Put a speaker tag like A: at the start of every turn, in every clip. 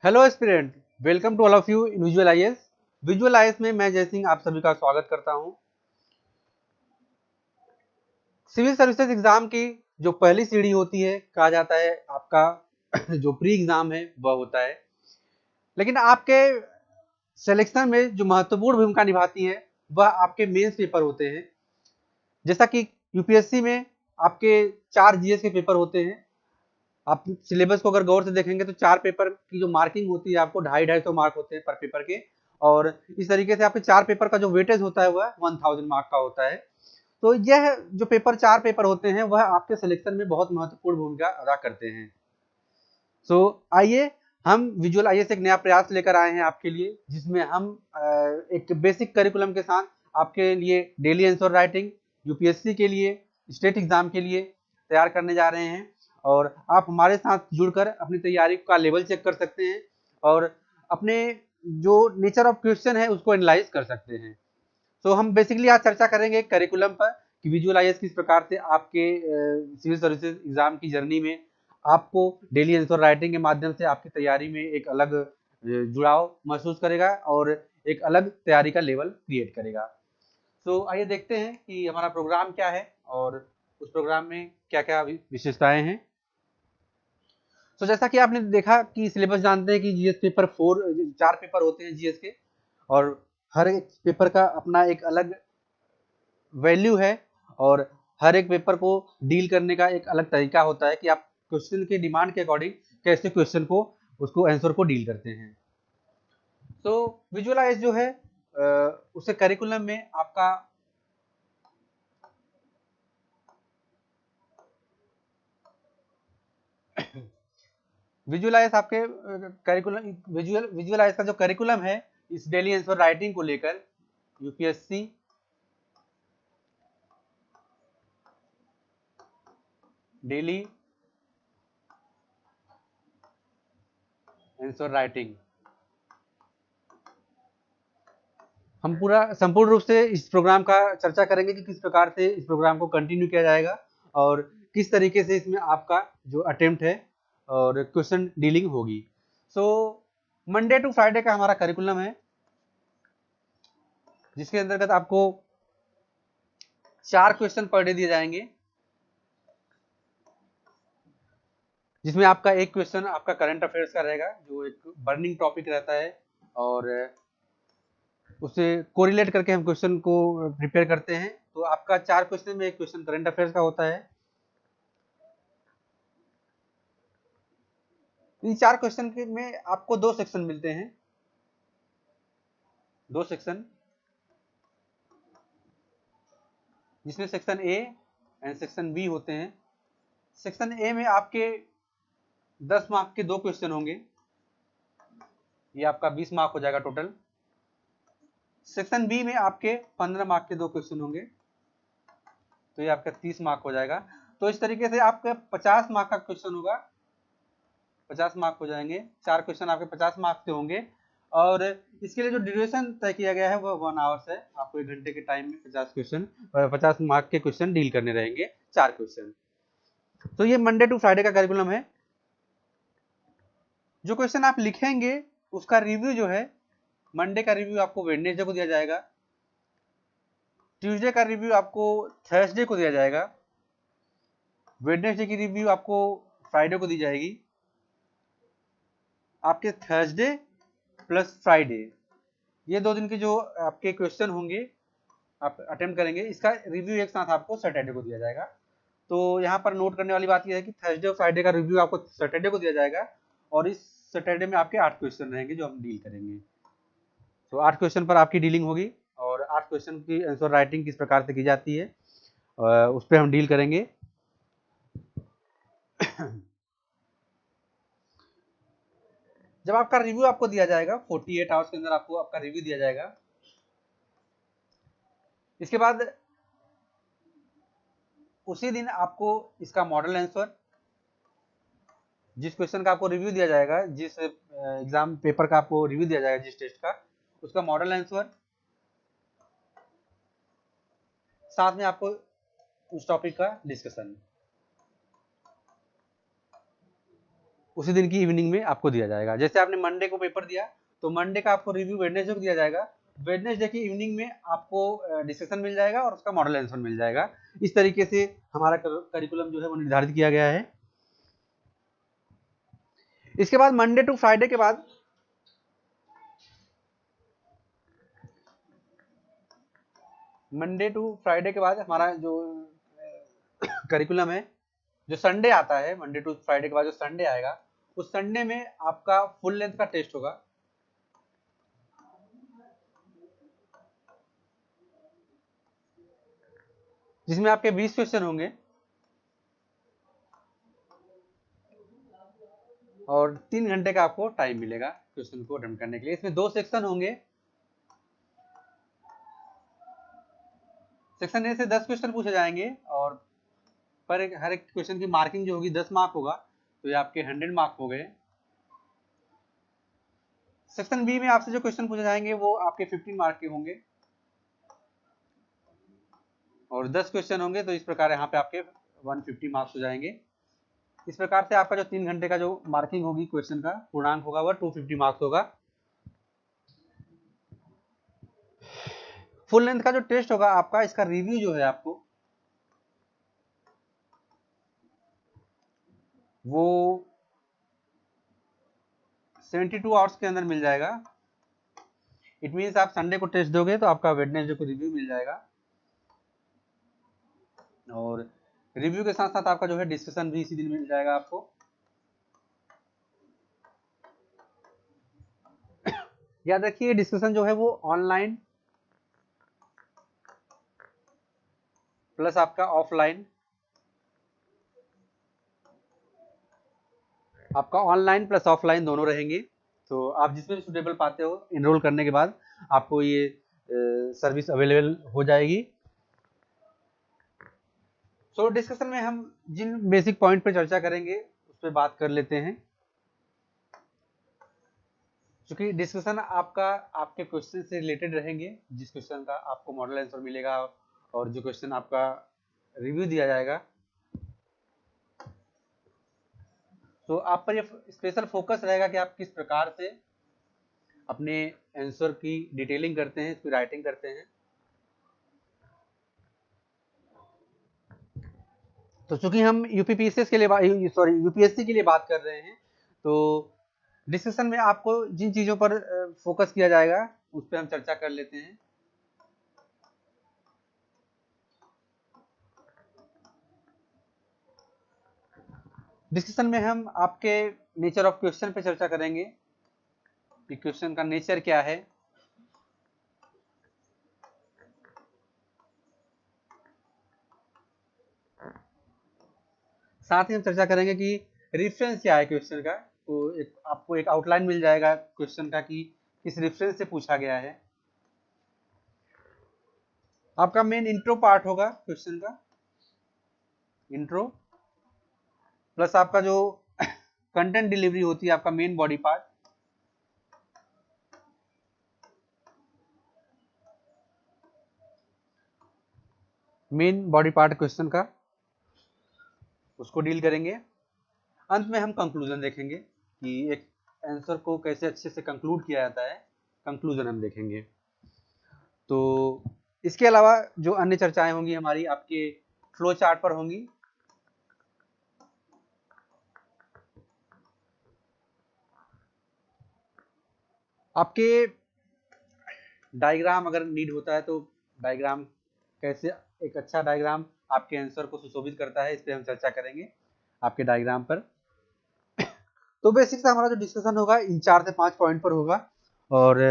A: Hello aspirant, welcome to all of you in visual IAS. Visual IAS में मैं जय सिंह आप सभी का स्वागत करता हूं। सिविल सर्विसेज एग्जाम की जो पहली सीढ़ी होती है, कहा जाता है आपका जो प्री एग्जाम है वह होता है, लेकिन आपके सिलेक्शन में जो महत्वपूर्ण भूमिका निभाती है वह आपके मेंस पेपर होते हैं। जैसा कि यूपीएससी में आपके 4 जीएस के पेपर होते हैं। आप सिलेबस को अगर गौर से देखेंगे तो 4 पेपर की जो मार्किंग होती है आपको 250-250 मार्क होते हैं पर पेपर के, और इस तरीके से आपके 4 पेपर का जो वेटेज होता है वह 1000 मार्क का होता है। तो यह जो पेपर 4 पेपर होते हैं वह आपके सिलेक्शन में बहुत महत्वपूर्ण भूमिका अदा करते हैं। सो आइए हम विजुअल आईएएस एक नया प्रयास लेकर आए हैं आपके लिए, जिसमें हम एक बेसिक करिकुलम के साथ आपके लिए डेली आंसर राइटिंग यूपीएससी के लिए, स्टेट एग्जाम के लिए तैयार करने जा रहे हैं। और आप हमारे साथ जुड़कर अपनी तैयारी का लेवल चेक कर सकते हैं और अपने जो नेचर ऑफ क्वेश्चन है उसको एनालाइज कर सकते हैं। तो हम बेसिकली आज चर्चा करेंगे करिकुलम पर कि विजुअल आईएएस किस प्रकार से आपके सिविल सर्विसेज एग्जाम की जर्नी में आपको डेली आंसर राइटिंग के माध्यम से आपकी तैयारी में एक अलग जुड़ाव महसूस करेगा और एक अलग तैयारी का लेवल क्रिएट करेगा। तो आइए देखते हैं कि हमारा प्रोग्राम क्या है और उस प्रोग्राम में क्या क्या विशेषताएं हैं। तो जैसा कि आपने देखा कि सिलेबस जानते हैं कि जीएस पेपर 4 पेपर होते हैं जीएस के, और हर एक पेपर का अपना एक अलग वैल्यू है और हर एक पेपर को डील करने का एक अलग तरीका होता है कि आप क्वेश्चन के डिमांड के अकॉर्डिंग कैसे क्वेश्चन को उसको आंसर को डील करते हैं। तो विजुअलाइज जो है उसे करिकुलम में आपका विजुअलाइज आपके करिकुलम विजुअलाइज का जो करिकुलम है इस डेली आंसर राइटिंग को लेकर यूपीएससी डेली आंसर राइटिंग, हम पूरा संपूर्ण रूप से इस प्रोग्राम का चर्चा करेंगे कि किस प्रकार से इस प्रोग्राम को कंटिन्यू किया जाएगा और किस तरीके से इसमें आपका जो अटेम्प्ट है और क्वेश्चन डीलिंग होगी। सो मंडे टू फ्राइडे का हमारा करिकुलम है, जिसके अंतर्गत आपको 4 क्वेश्चन पर डे दिए जाएंगे, जिसमें आपका एक क्वेश्चन आपका करंट अफेयर्स का रहेगा जो एक बर्निंग टॉपिक रहता है, और उसे कोरिलेट करके हम क्वेश्चन को प्रिपेयर करते हैं। तो आपका 4 क्वेश्चन में एक क्वेश्चन करंट अफेयर्स का होता है। इन 4 क्वेश्चन में आपको 2 सेक्शन मिलते हैं, 2 सेक्शन, जिसमें section A and section B होते हैं। सेक्शन ए में आपके 10 मार्क के 2 क्वेश्चन होंगे, ये आपका 20 मार्क हो जाएगा टोटल। सेक्शन बी में आपके 15 मार्क के 2 क्वेश्चन होंगे, तो ये आपका 30 मार्क हो जाएगा। तो इस तरीके से आपका 50 मार्क का क्वेश्चन होगा, 50 मार्क हो जाएंगे। 4 क्वेश्चन आपके 50 मार्क के होंगे, और इसके लिए जो ड्यूरेशन तय किया गया है वह 1 आवर्स है। आपको 1 घंटे के टाइम में 50 मार्क के क्वेश्चन डील करने रहेंगे, 4 क्वेश्चन। तो ये मंडे टू फ्राइडे का करिकुलम है। जो क्वेश्चन आप लिखेंगे उसका रिव्यू जो है, मंडे का रिव्यू आपको वेडनेसडे को दिया जाएगा, ट्यूसडे का रिव्यू आपको थर्सडे को दिया जाएगा, वेडनेसडे की रिव्यू आपको फ्राइडे को दी जाएगी। आपके थर्सडे प्लस फ्राइडे, ये 2 दिन के जो आपके क्वेश्चन होंगे आप अटेम्प्ट करेंगे, इसका रिव्यू एक साथ आपको सैटरडे को दिया जाएगा। तो यहाँ पर नोट करने वाली बात यह है कि थर्सडे और फ्राइडे का रिव्यू आपको सैटरडे को दिया जाएगा, और इस सैटरडे में आपके 8 क्वेश्चन रहेंगे जो हम डील करेंगे। तो 8 क्वेश्चन पर आपकी डीलिंग होगी, और 8 क्वेश्चन की आंसर राइटिंग किस प्रकार से की जाती है उस पर हम डील करेंगे। जब आपका रिव्यू आपको दिया जाएगा 48 आवर्स के अंदर आपको आपका रिव्यू दिया जाएगा, इसके बाद उसी दिन आपको इसका मॉडल आंसर, जिस क्वेश्चन का आपको रिव्यू दिया जाएगा, जिस एग्जाम पेपर का आपको रिव्यू दिया जाएगा, जिस टेस्ट का, उसका मॉडल आंसर, साथ में आपको उस टॉपिक का डिस्कशन, उसी दिन की इवनिंग में आपको दिया जाएगा। जैसे आपने मंडे को पेपर दिया तो मंडे का आपको रिव्यू वेडनेसडे को दिया जाएगा, वेडनेसडे की इवनिंग में आपको डिस्कशन मिल जाएगा और उसका मॉडल आंसर मिल जाएगा। इस तरीके से हमारा करिकुलम जो है वो निर्धारित किया गया है। इसके बाद मंडे टू फ्राइडे के बाद हमारा जो करिकुलम है, जो संडे आता है, मंडे टू फ्राइडे के बाद जो संडे आएगा, उस संडे में आपका फुल लेंथ का टेस्ट होगा, जिसमें आपके 20 क्वेश्चन होंगे और 3 घंटे का आपको टाइम मिलेगा क्वेश्चन को अटेम्प्ट करने के लिए। इसमें 2 सेक्शन होंगे। सेक्शन ए से 10 क्वेश्चन पूछे जाएंगे और हर एक क्वेश्चन की मार्किंग जो होगी 10 मार्क होगा, तो ये आपके 100 मार्क हो गए। सेक्शन बी में आपसे जो क्वेश्चन पूछे जाएंगे वो आपके 15 मार्क के होंगे और 10 क्वेश्चन होंगे, तो इस प्रकार यहाँ पे आपके 150 मार्क्स हो जाएंगे। इस प्रकार से आपका जो 3 घंटे का जो मार्किंग होगी क्वेश्चन का पूर्णांक होगा वह 250 मार्क्स होगा। फुल लेंथ का जो टेस्ट होगा आपका, इसका रिव्यू जो है आपको वो 72 आवर्स के अंदर मिल जाएगा। इट मीन्स आप संडे को टेस्ट दोगे तो आपका वेडनेसडे को रिव्यू मिल जाएगा और रिव्यू के साथ साथ आपका जो है डिस्कशन भी इसी दिन मिल जाएगा आपको। याद रखिए डिस्कशन जो है वो ऑनलाइन प्लस आपका ऑफलाइन, आपका ऑनलाइन प्लस ऑफलाइन दोनों रहेंगे। तो आप जिसमें भी सुटेबल पाते हो, इनरोल करने के बाद आपको ये सर्विस अवेलेबल हो जाएगी। सो डिस्कशन में हम जिन बेसिक पॉइंट पर चर्चा करेंगे उस पर बात कर लेते हैं। क्योंकि डिस्कशन आपका आपके क्वेश्चन से रिलेटेड रहेंगे, जिस क्वेश्चन का आपको मॉडल आंसर मिलेगा और जो क्वेश्चन आपका रिव्यू दिया जाएगा, तो आप पर ये स्पेशल फोकस रहेगा कि आप किस प्रकार से अपने आंसर की डिटेलिंग करते हैं, इसकी राइटिंग करते हैं। तो चूंकि हम यूपीपीएससी के लिए बात कर रहे हैं, तो डिस्कशन में आपको जिन चीजों पर फोकस किया जाएगा उस पर हम चर्चा कर लेते हैं। डिस्कशन में हम आपके नेचर ऑफ क्वेश्चन पे चर्चा करेंगे कि क्वेश्चन का नेचर क्या है, साथ ही हम चर्चा करेंगे कि रेफरेंस क्या है क्वेश्चन का। तो आपको एक आउटलाइन मिल जाएगा क्वेश्चन का कि किस रेफरेंस से पूछा गया है। आपका मेन इंट्रो पार्ट होगा क्वेश्चन का, इंट्रो प्लस आपका जो कंटेंट डिलीवरी होती है, आपका main body part. Main body part question का, उसको डील करेंगे। अंत में हम कंक्लूजन देखेंगे कि एक आंसर को कैसे अच्छे से कंक्लूड किया जाता है, कंक्लूजन हम देखेंगे। तो इसके अलावा जो अन्य चर्चाएं होंगी हमारी आपके फ्लो चार्ट पर होंगी। आपके डायग्राम अगर नीड होता है तो डायग्राम कैसे, एक अच्छा डायग्राम आपके आंसर को सुशोभित करता है, इस पर हम चर्चा करेंगे आपके डायग्राम पर। तो बेसिक से हमारा जो डिस्कशन होगा इन 4 से 5 पॉइंट पर होगा और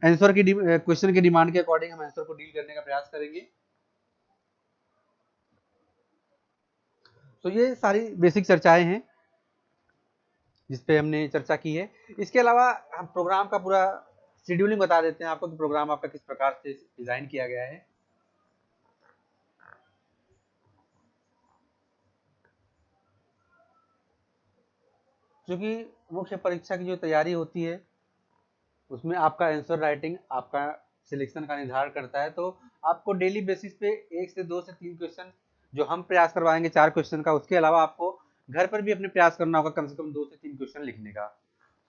A: आंसर की क्वेश्चन की डिमांड के अकॉर्डिंग हम आंसर को डील करने का प्रयास करेंगे। तो ये सारी बेसिक चर्चाएं हैं जिसपे हमने चर्चा की है। इसके अलावा हम प्रोग्राम का पूरा शेड्यूलिंग बता देते हैं आपको कि प्रोग्राम आपका किस प्रकार से डिजाइन किया गया है। क्योंकि मुख्य परीक्षा की जो तैयारी होती है उसमें आपका आंसर राइटिंग आपका सिलेक्शन का निर्धारण करता है। तो आपको डेली बेसिस पे 1 से 2 से 3 क्वेश्चन जो हम प्रयास करवाएंगे 4 क्वेश्चन का, उसके अलावा आपको घर पर भी अपने प्रयास करना होगा कम से कम 2 से 3 क्वेश्चन लिखने का।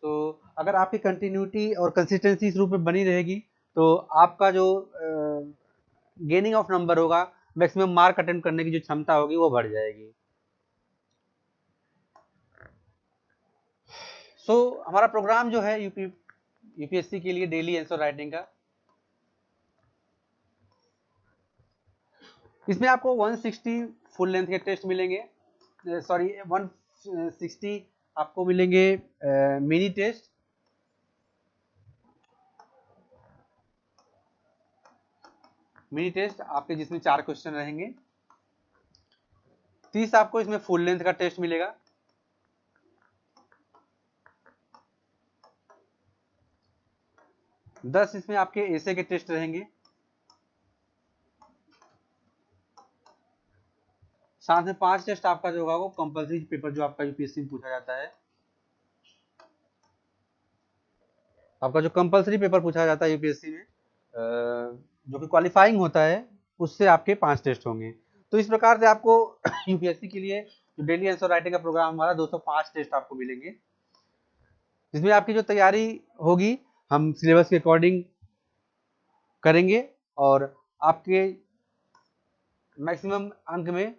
A: तो अगर आपकी कंटिन्यूटी और कंसिस्टेंसी इस रूप में बनी रहेगी तो आपका जो गेनिंग ऑफ नंबर होगा, मैक्सिमम मार्क अटेम्प्ट करने की जो क्षमता होगी वो बढ़ जाएगी। हमारा प्रोग्राम जो है यूपीएससी के लिए डेली आंसर राइटिंग का, इसमें आपको 160 फुल लेंथ के टेस्ट मिलेंगे, सॉरी 160 आपको मिलेंगे मिनी टेस्ट, आपके जिसमें 4 क्वेश्चन रहेंगे। 30 आपको इसमें फुल लेंथ का टेस्ट मिलेगा। दस इसमें आपके एसे के टेस्ट रहेंगे। साथ में 5 टेस्ट आपका जो होगा वो कंपल्सरी पेपर जो आपका यूपीएससी में पूछा जाता है, आपका जो कंपल्सरी पेपर पूछा जाता है यूपीएससी में जो कि क्वालिफाइंग होता है, उससे आपके 5 टेस्ट होंगे। तो इस प्रकार से आपको यूपीएससी के लिए जो डेली आंसर राइटिंग का प्रोग्राम हमारा 205 टेस्ट आपको मिलेंगे, जिसमें आपकी जो तैयारी होगी हम सिलेबस के अकॉर्डिंग करेंगे और आपके मैक्सिमम अंक में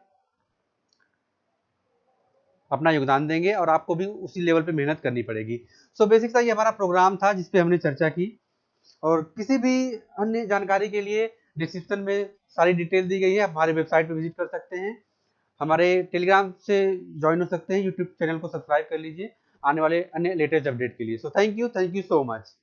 A: अपना योगदान देंगे और आपको भी उसी लेवल पे मेहनत करनी पड़ेगी। सो बेसिक सा ये हमारा प्रोग्राम था जिस पे हमने चर्चा की, और किसी भी अन्य जानकारी के लिए डिस्क्रिप्शन में सारी डिटेल दी गई है, हमारे वेबसाइट पे विजिट कर सकते हैं, हमारे टेलीग्राम से ज्वाइन हो सकते हैं, यूट्यूब चैनल को सब्सक्राइब कर लीजिए आने वाले अन्य लेटेस्ट अपडेट के लिए। So thank you so much.